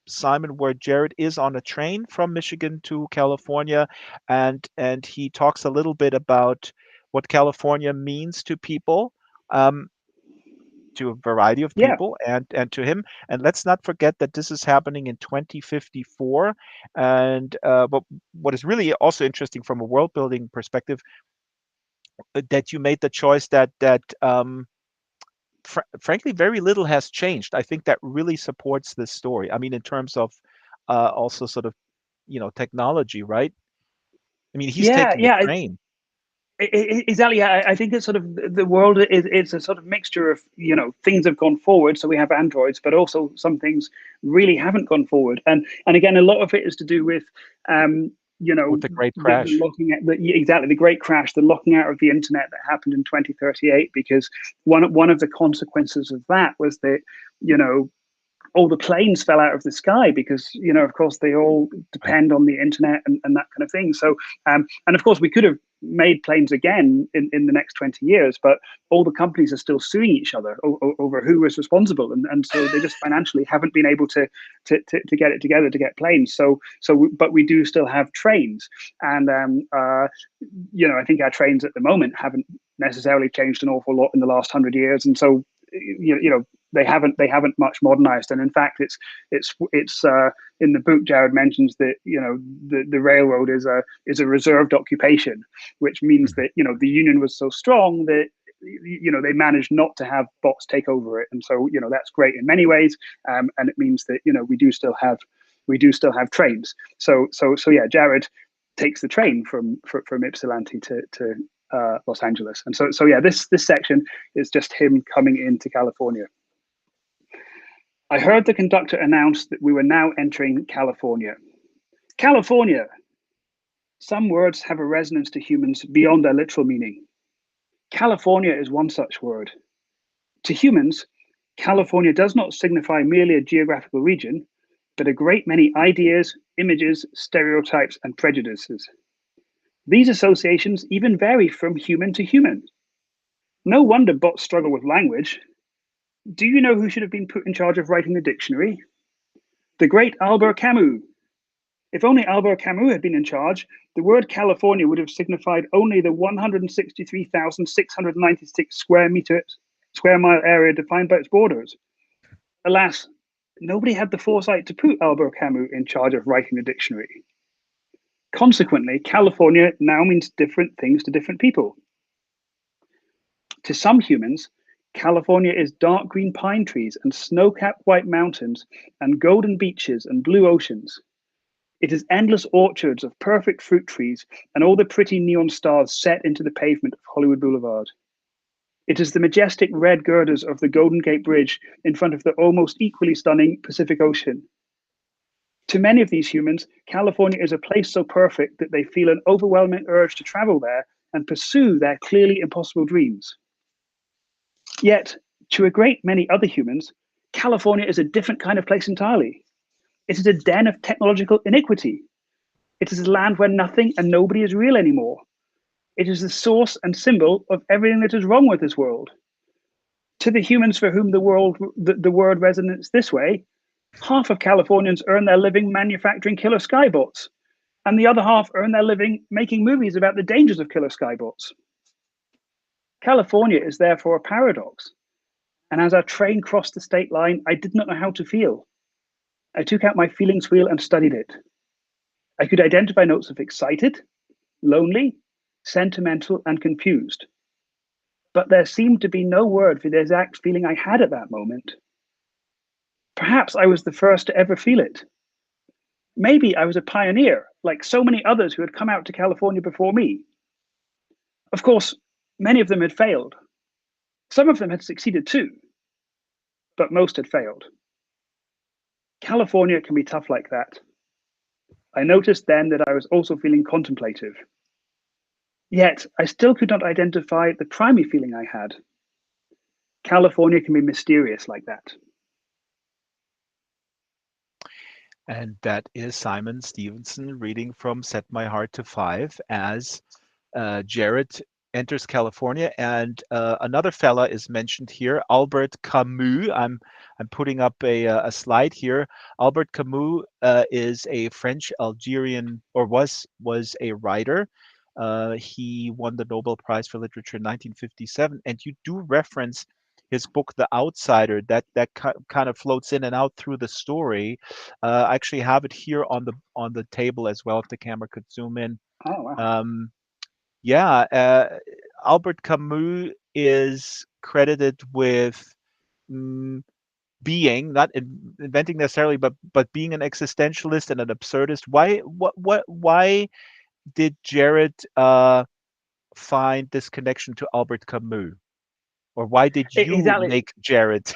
Simon, where Jared is on a train from Michigan to California, and he talks a little bit about what California means to people, to a variety of Yeah. people, and to him. And let's not forget that this is happening in 2054. And but what is really also interesting from a world building perspective, that you made the choice that frankly, very little has changed. I think that really supports this story. I mean, in terms of also sort of, technology, right? I mean, he's taking a Yeah. train. Exactly. Yeah, I think it's sort of the world is a sort of mixture of things have gone forward, so we have androids, but also some things really haven't gone forward, and again, a lot of it is to do with With the great the crash. locking out, exactly, the great crash, the locking out of the internet that happened in 2038, because one of the consequences of that was that all the planes fell out of the sky because of course they all depend on the internet and that kind of thing. So and of course we could have made planes again in the next 20 years, but all the companies are still suing each other over who was responsible, and so they just financially haven't been able to get it together to get planes. But we do still have trains, and I think our trains at the moment haven't necessarily changed an awful lot in the last 100 years, and so they haven't much modernized. And in fact, it's in the book, Jared mentions that the railroad is a reserved occupation, which means that the union was so strong that they managed not to have bots take over it, and so that's great in many ways, and it means that we do still have trains. So yeah, Jared takes the train from Ypsilanti to Los Angeles. And so yeah, this section is just him coming into California. I heard the conductor announce that we were now entering California. California. Some words have a resonance to humans beyond their literal meaning. California is one such word. To humans, California does not signify merely a geographical region, but a great many ideas, images, stereotypes, and prejudices. These associations even vary from human to human. No wonder bots struggle with language. Do you know who should have been put in charge of writing the dictionary? The great Albert Camus. If only Albert Camus had been in charge, the word California would have signified only the 163,696 square mile area defined by its borders. Alas, nobody had the foresight to put Albert Camus in charge of writing the dictionary. Consequently, California now means different things to different people. To some humans, California is dark green pine trees and snow-capped white mountains and golden beaches and blue oceans. It is endless orchards of perfect fruit trees and all the pretty neon stars set into the pavement of Hollywood Boulevard. It is the majestic red girders of the Golden Gate Bridge in front of the almost equally stunning Pacific Ocean. To many of these humans, California is a place so perfect that they feel an overwhelming urge to travel there and pursue their clearly impossible dreams. Yet, to a great many other humans, California is a different kind of place entirely. It is a den of technological iniquity. It is a land where nothing and nobody is real anymore. It is the source and symbol of everything that is wrong with this world. To the humans for whom the word resonates this way, half of Californians earn their living manufacturing killer skybots, and the other half earn their living making movies about the dangers of killer skybots. California is therefore a paradox, and as our train crossed the state line, I did not know how to feel. I took out my feelings wheel and studied it. I could identify notes of excited, lonely, sentimental, and confused. But there seemed to be no word for the exact feeling I had at that moment. Perhaps I was the first to ever feel it. Maybe I was a pioneer, like so many others who had come out to California before me. Of course, many of them had failed. Some of them had succeeded too, but most had failed. California can be tough like that. I noticed then that I was also feeling contemplative. Yet, I still could not identify the primary feeling I had. California can be mysterious like that. And that is Simon Stephenson reading from Set My Heart to 5 as Jared enters California. And another fella is mentioned here, Albert Camus. I'm putting up a slide here. Albert Camus is a French Algerian, or was a writer. He won the Nobel Prize for Literature in 1957, and you do reference his book The Outsider that kind of floats in and out through the story. I actually have it here on the table as well, if the camera could zoom in. Oh, wow. Yeah, Albert Camus is credited with being, not inventing necessarily, but being an existentialist and an absurdist. Why did Jared find this connection to Albert Camus? Or why did you Exactly. make Jared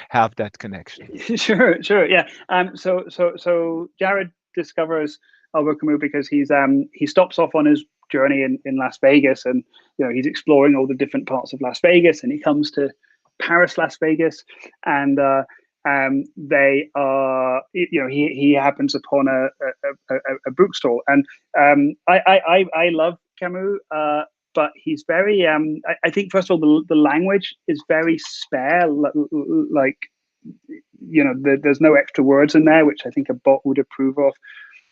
have that connection? Sure, yeah. So Jared discovers Albert Camus because he stops off on his journey in Las Vegas, and he's exploring all the different parts of Las Vegas, and he comes to Paris, Las Vegas, and they are he happens upon a bookstore, and I love Camus. But he's very, I think, first of all, the language is very spare. Like, there's no extra words in there, which I think a bot would approve of.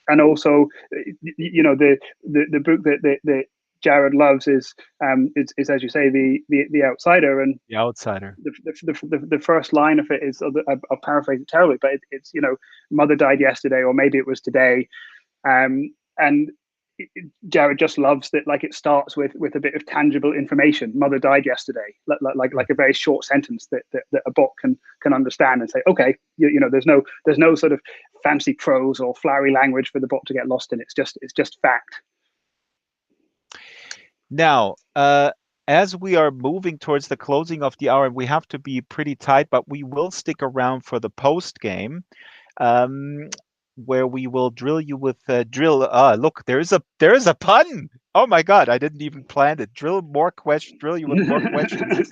And also, the book that Jared loves is as you say, the Outsider. And The Outsider. The first line of it is, I'll paraphrase it terribly, but it's mother died yesterday, or maybe it was today, and Jared just loves that, like, it starts with a bit of tangible information. Mother died yesterday, like a very short sentence that a bot can understand and say, okay, there's no sort of fancy prose or flowery language for the bot to get lost in. It's just fact. Now, uh, as we are moving towards the closing of the hour, we have to be pretty tight, but we will stick around for the post game, um, where we will drill you with drill. Look, there is a pun. Oh my God, I didn't even plan it. Drill you with more questions.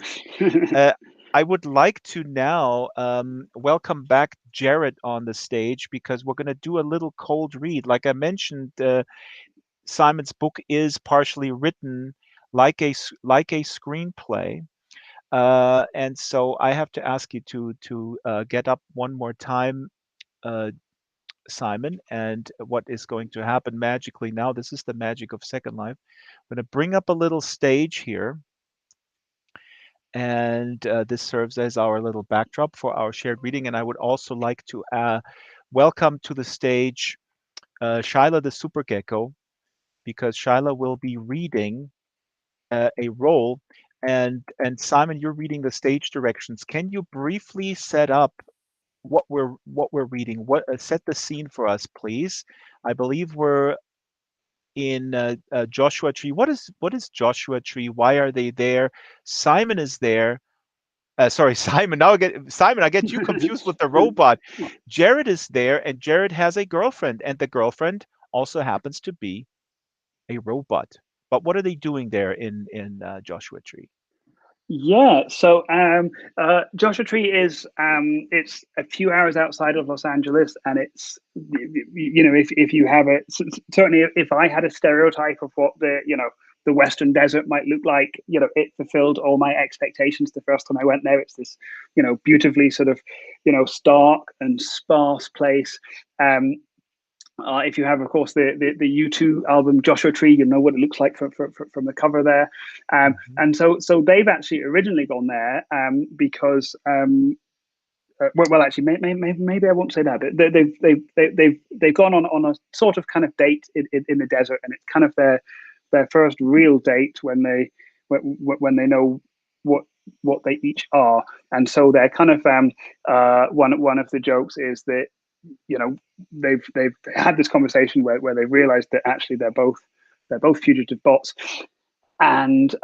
Uh, I would like to now welcome back Jared on the stage because we're going to do a little cold read. Like I mentioned, Simon's book is partially written like a screenplay, and so I have to ask you to get up one more time, uh, Simon. And what is going to happen magically now? This is the magic of Second Life. I'm going to bring up a little stage here, and this serves as our little backdrop for our shared reading. And I would also like to welcome to the stage Shyla the Super Gecko, because Shyla will be reading a role. And Simon, you're reading the stage directions. Can you briefly set up what we're reading? What set the scene for us, please? I believe we're in Joshua Tree. What is Joshua Tree? Why are they there? Simon is there. Sorry, Simon. Simon. I get you confused with the robot. Jared is there, and Jared has a girlfriend, and the girlfriend also happens to be a robot. But what are they doing there in Joshua Tree? Yeah, so Joshua Tree is it's a few hours outside of Los Angeles, and it's if you have it, certainly if I had a stereotype of what the Western desert might look like, it fulfilled all my expectations the first time I went there. It's this beautifully sort of stark and sparse place. If you have, of course, the U2 album Joshua Tree, you know what it looks like from the cover there. And so they've actually originally gone there because well, actually, maybe I won't say that. But they've gone on a sort of kind of date in the desert, and it's kind of their first real date when they know what they each are. And so they're kind of one of the jokes is that they've had this conversation where they realized that actually they're both fugitive bots, and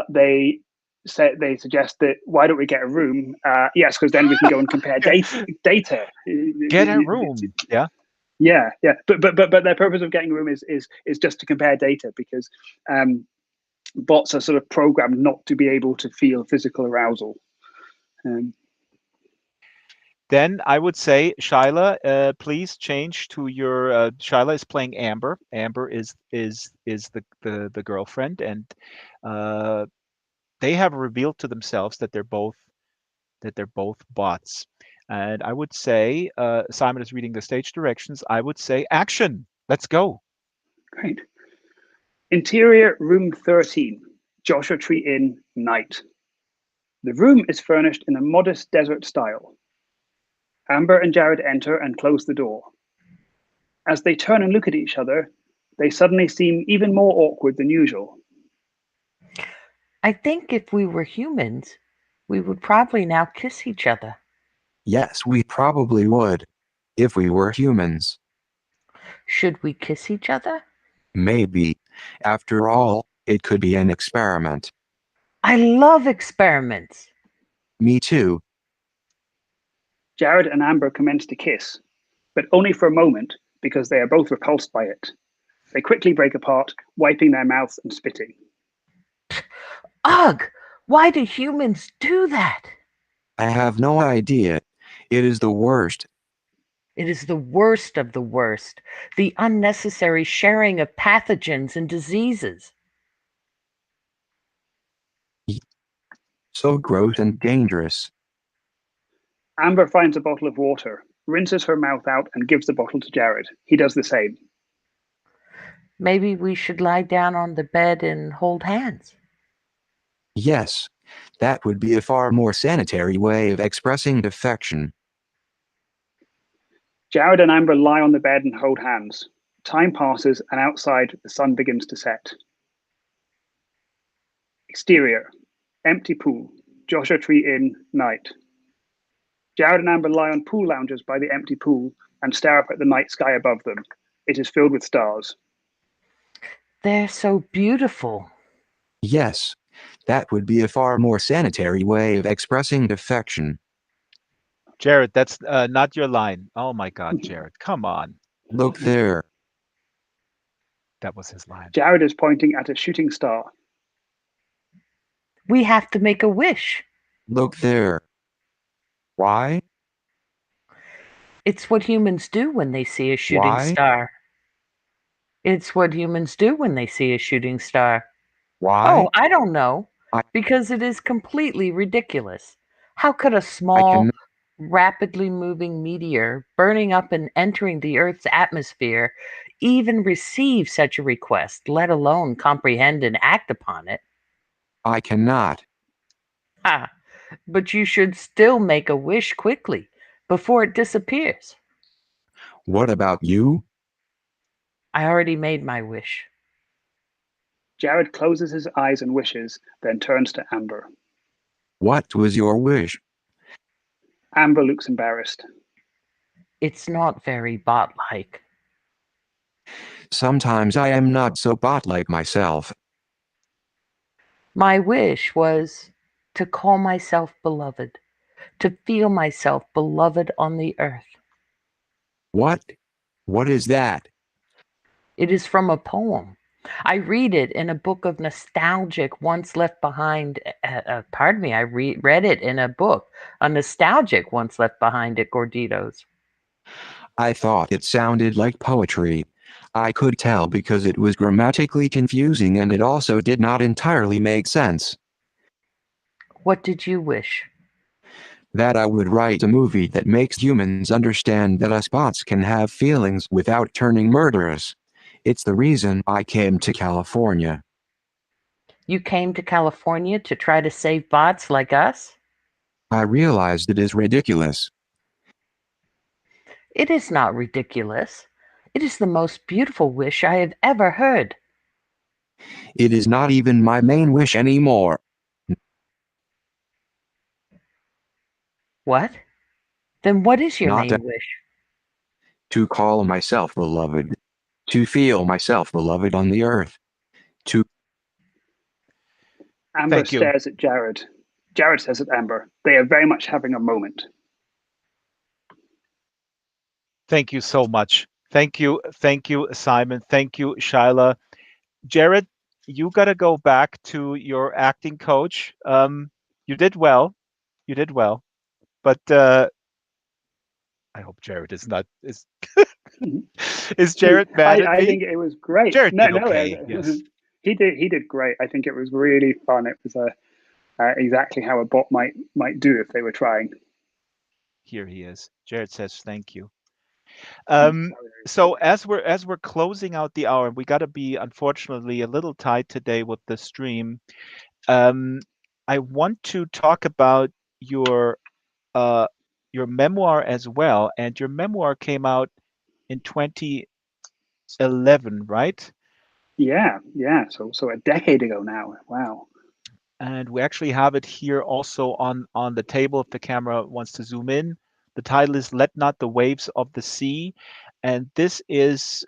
they suggest that why don't we get a room? Yes, because then we can go and compare data. Get a room. Yeah. Yeah. But their purpose of getting a room is just to compare data, because bots are sort of programmed not to be able to feel physical arousal. Then I would say, Shyla, please change to your. Shyla is playing Amber. Amber is the girlfriend, and they have revealed to themselves that they're both bots. And I would say, Simon is reading the stage directions. I would say, action. Let's go. Great. Interior room 13, Joshua Tree Inn, night. The room is furnished in a modest desert style. Amber and Jared enter and close the door. As they turn and look at each other, they suddenly seem even more awkward than usual. I think if we were humans, we would probably now kiss each other. Yes, we probably would. If we were humans. Should we kiss each other? Maybe. After all, it could be an experiment. I love experiments. Me too. Jared and Amber commence to kiss, but only for a moment because they are both repulsed by it. They quickly break apart, wiping their mouths and spitting. Ugh! Why do humans do that? I have no idea. It is the worst. It is the worst of the worst. The unnecessary sharing of pathogens and diseases. So gross and dangerous. Amber finds a bottle of water, rinses her mouth out, and gives the bottle to Jared. He does the same. Maybe we should lie down on the bed and hold hands. Yes, that would be a far more sanitary way of expressing affection. Jared and Amber lie on the bed and hold hands. Time passes, and outside the sun begins to set. Exterior, empty pool, Joshua Tree Inn, night. Jared and Amber lie on pool lounges by the empty pool and stare up at the night sky above them. It is filled with stars. They're so beautiful. Yes, That would be a far more sanitary way of expressing affection. Jared, that's not your line. Oh my God, Jared, come on. Look there. That was his line. Jared is pointing at a shooting star. We have to make a wish. Look there. Why? It's what humans do when they see a shooting Why? star. It's what humans do when they see a shooting star. Why? Oh, I don't know. I, Because it is completely ridiculous. How could a I can. small, rapidly moving meteor burning up and entering the Earth's atmosphere even receive such a request, let alone comprehend and act upon it? I cannot. Ha! But you should still make a wish quickly before it disappears. What about you? I already made my wish. Jared closes his eyes and wishes, then turns to Amber. What was your wish? Amber looks embarrassed. It's not very bot-like. Sometimes I am not so bot-like myself. My wish was to call myself beloved, to feel myself beloved on the earth. What? What is that? It is from a poem. I read it in a book of nostalgic once left behind. Pardon me, I read it in a book, a nostalgic once left behind at Gordito's. I thought it sounded like poetry. I could tell because it was grammatically confusing and it also did not entirely make sense. What did you wish? That I would write a movie that makes humans understand that us bots can have feelings without turning murderous. It's the reason I came to California. You came to California to try to save bots like us? I realized it is ridiculous. It is not ridiculous. It is the most beautiful wish I have ever heard. It is not even my main wish anymore. What? Then what is your Not main wish? to call myself beloved. To feel myself beloved on the earth. To Amber Thank you. stares at Jared. Jared says at Amber, they are very much having a moment. Thank you so much. Thank you, Simon. Thank you, Shyla. Jared, you got to go back to your acting coach. You did well. You did well. But I hope Jared is not is Jared mad at I me? think it was great. Jared No, did no, okay. Yes. he did great. I think it was really fun. It was exactly how a bot might do if they were trying. Here he is. Jared says thank you. Very, Um, very so good. as we're closing out the hour, we got to be unfortunately a little tight today with the stream. Um, I want to talk about your uh, your memoir as well, and your memoir came out in 2011, right? Yeah, yeah. So a decade ago now. Wow. And we actually have it here also on the table if the camera wants to zoom in. The title is "Let Not the Waves of the Sea," and this is,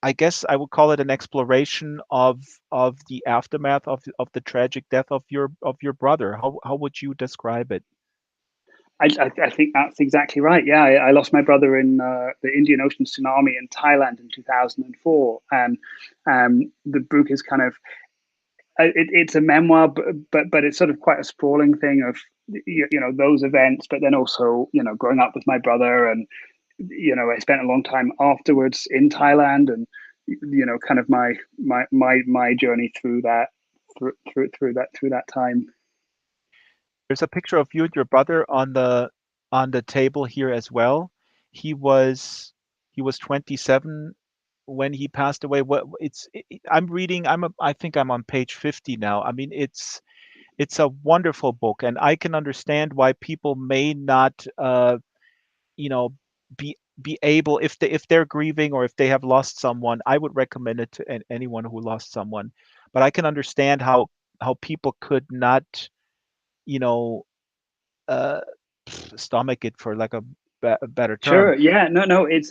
I guess I would call it an exploration of the aftermath of the tragic death of your brother. How would you describe it? I think that's exactly right. Yeah, I lost my brother in the Indian Ocean tsunami in Thailand in 2004, and the book is kind of it's a memoir, but it's sort of quite a sprawling thing of those events, but then also growing up with my brother, and I spent a long time afterwards in Thailand, and kind of my journey through that through that time. There's a picture of you and your brother on the table here as well. He was he was 27 when he passed away. I'm reading. I think I'm on page 50 now. I mean, it's a wonderful book, and I can understand why people may not, you know, be able if they're grieving or if they have lost someone. I would recommend it to anyone who lost someone, but I can understand how people could not, you know, uh, stomach it for like a better term. Sure. Yeah. No. No. It's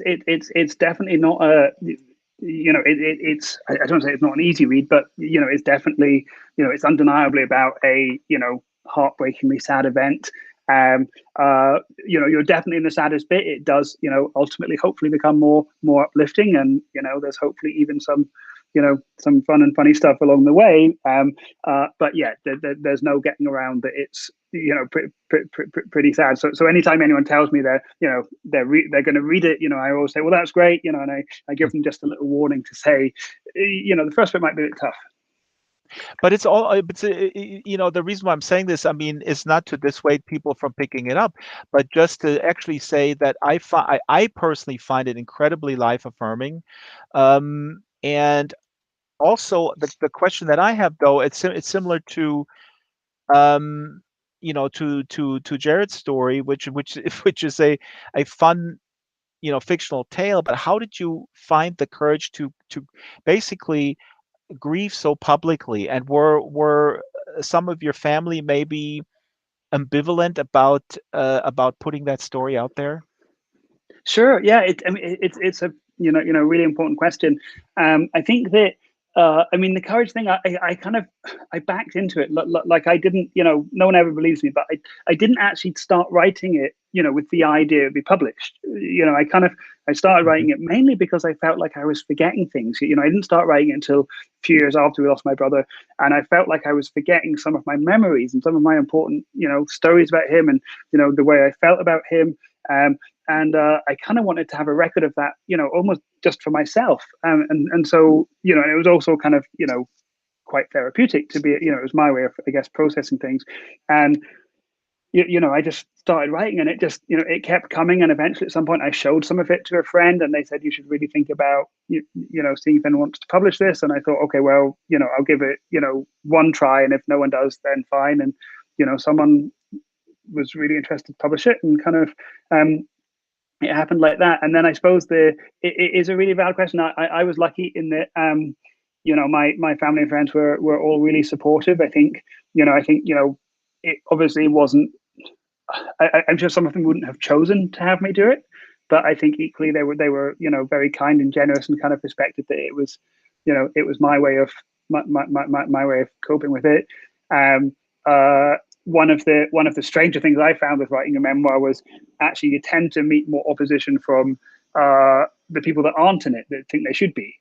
definitely not it's I don't say it's not an easy read, but it's definitely, it's undeniably about a heartbreakingly sad event. You're definitely in the saddest bit. It does, ultimately, hopefully become more uplifting, and there's hopefully even some some fun and funny stuff along the way. But yeah, there's no getting around that. It's pretty sad. So anytime anyone tells me they're going to read it, I always say, well, that's great, and I give them just a little warning to say, the first bit might be a bit tough. But it's all, the reason why I'm saying this, I mean, is not to dissuade people from picking it up, but just to actually say that I personally find it incredibly life affirming. And also the question that I have, though, it's similar to, to Jared's story, which is a fun, fictional tale. But how did you find the courage to basically grieve so publicly? And were some of your family maybe ambivalent about putting that story out there? Sure. Yeah. It's a really important question. I think that the courage thing, I kind of backed into it. Like I didn't, no one ever believes me, but I didn't actually start writing it, with the idea it'd be published. I started writing it mainly because I felt like I was forgetting things. I didn't start writing it until a few years after we lost my brother, and I felt like I was forgetting some of my memories and some of my important, stories about him, and the way I felt about him. And I kind of wanted to have a record of that, almost just for myself. And so, and it was also kind of, quite therapeutic to be, it was my way of, I guess, processing things. And, I just started writing, and it just, it kept coming. And eventually at some point I showed some of it to a friend, and they said, you should really think about, seeing if anyone wants to publish this. And I thought, okay, well, I'll give it, one try. And if no one does, then fine. And, someone was really interested to publish it, and kind of, it happened like that. And then I suppose it is a really valid question. I was lucky in that, my family and friends were all really supportive. I think it obviously wasn't, I'm sure some of them wouldn't have chosen to have me do it, but I think equally they were very kind and generous, and kind of respected that it was, it was my way of my way of coping with it. One of the stranger things I found with writing a memoir was actually you tend to meet more opposition from the people that aren't in it, that think they should be.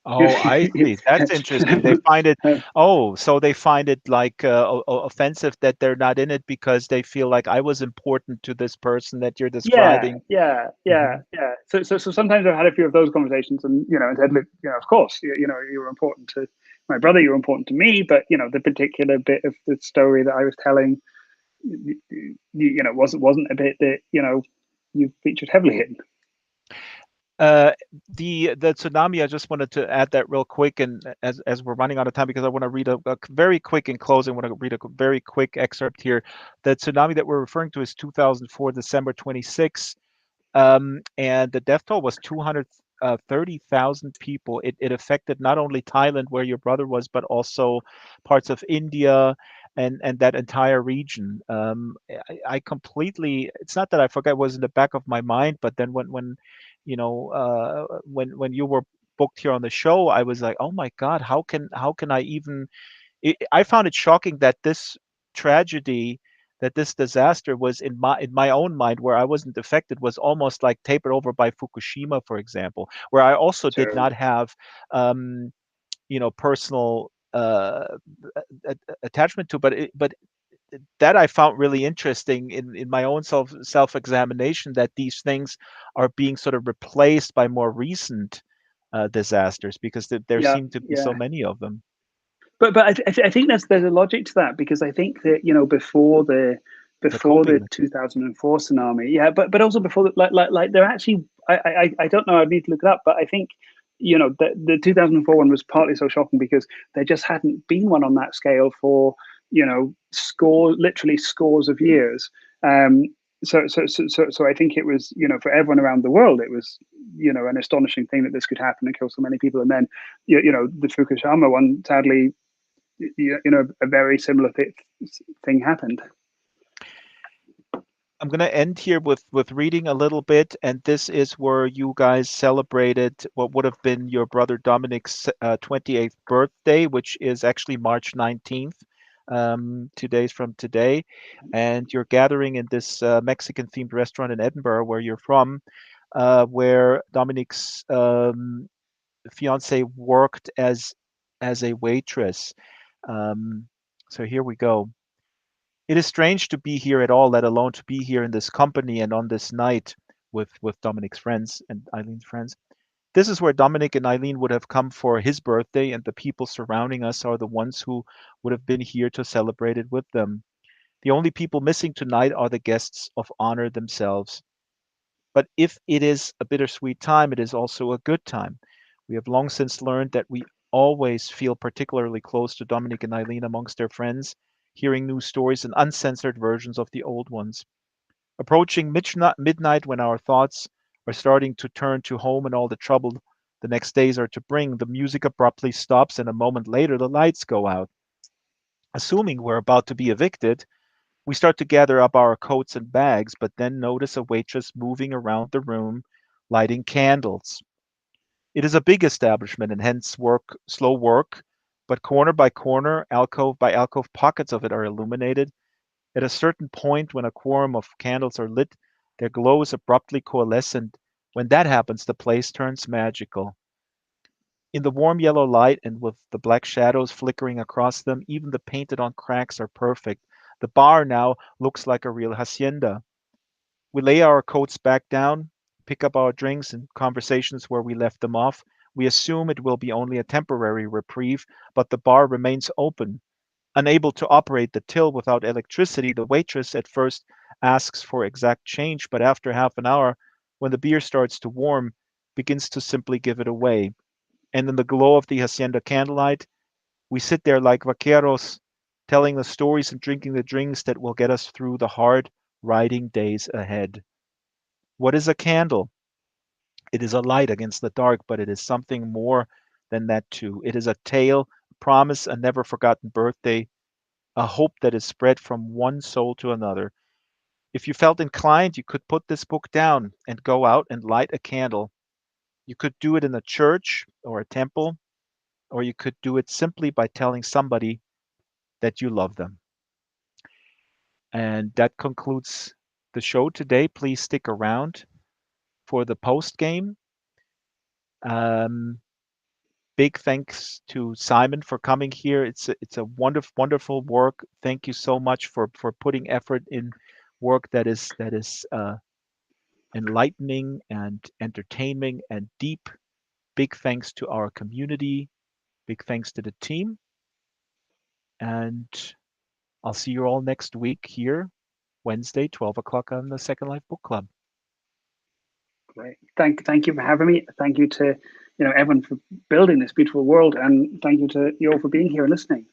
Oh, I see. That's interesting. They find it. Oh, so they find it like offensive that they're not in it because they feel like I was important to this person that you're describing. Yeah. So sometimes I've had a few of those conversations, and and said, look, of course, you were important to my brother, you were important to me, but the particular bit of the story that I was telling, wasn't a bit that you featured heavily in. The tsunami, I just wanted to add that real quick, and as we're running out of time, because I want to read a very quick, in closing, I want to read a very quick excerpt here. The tsunami that we're referring to is 2004, December 26, and the death toll was 230,000 people. It affected not only Thailand, where your brother was, but also parts of India and that entire region. I completely, it's not that I forgot, it was in the back of my mind, but then when you were booked here on the show, I was like, oh my God, how can I even, I found it shocking that this tragedy, that this disaster was in my own mind, where I wasn't affected, was almost like tapered over by Fukushima, for example, where I also did not have personal attachment to, but that I found really interesting in my own self-examination, that these things are being sort of replaced by more recent disasters, because there seem to be so many of them. But I think there's a logic to that, because I think that before the 2004 tsunami, but also before that, like they're actually, I don't know, I'd need to look it up, but I think the 2004 one was partly so shocking because there just hadn't been one on that scale for literally scores of years. So I think it was, for everyone around the world, it was, an astonishing thing that this could happen and kill so many people. And then, the Fukushima one, sadly, a very similar thing happened. I'm going to end here with reading a little bit, and this is where you guys celebrated what would have been your brother Dominic's 28th birthday, which is actually March 19th, 2 days from today. And you're gathering in this Mexican-themed restaurant in Edinburgh, where you're from, where Dominic's fiance worked as a waitress. Um, so here we go. It is strange to be here at all, let alone to be here in this company and on this night with Dominic's friends and Eileen's friends. This is where Dominic and Eileen would have come for his birthday, and the people surrounding us are the ones who would have been here to celebrate it with them. The only people missing tonight are the guests of honor themselves. But if it is a bittersweet time, it is also a good time. We have long since learned that we always feel particularly close to Dominic and Eileen amongst their friends, hearing new stories and uncensored versions of the old ones. Approaching midnight, when our thoughts are starting to turn to home and all the trouble the next days are to bring, the music abruptly stops, and a moment later the lights go out. Assuming we're about to be evicted, we start to gather up our coats and bags, but then notice a waitress moving around the room, lighting candles. It is a big establishment and hence slow work, but corner by corner, alcove by alcove, pockets of it are illuminated. At a certain point, when a quorum of candles are lit, their glows abruptly coalesce, and when that happens, the place turns magical. In the warm yellow light and with the black shadows flickering across them, even the painted on cracks are perfect. The bar now looks like a real hacienda. We lay our coats back down, pick up our drinks and conversations where we left them off. We assume it will be only a temporary reprieve, but the bar remains open. Unable to operate the till without electricity, the waitress at first asks for exact change, but after half an hour, when the beer starts to warm, begins to simply give it away. And in the glow of the hacienda candlelight, we sit there like vaqueros, telling the stories and drinking the drinks that will get us through the hard riding days ahead. What is a candle? It is a light against the dark, but it is something more than that too. It is a tale, a promise, a never forgotten birthday, a hope that is spread from one soul to another. If you felt inclined, you could put this book down and go out and light a candle. You could do it in a church or a temple, or you could do it simply by telling somebody that you love them. And that concludes the show today. Please stick around for the post game. Um, Big thanks to Simon for coming here. It's a wonderful work. Thank you so much for putting effort in work that is enlightening and entertaining and deep. Big thanks to our community. Big thanks to the team. And I'll see you all next week here, Wednesday, 12 o'clock on the Second Life Book Club. Great. Thank you for having me. Thank you to everyone for building this beautiful world, and thank you to you all for being here and listening.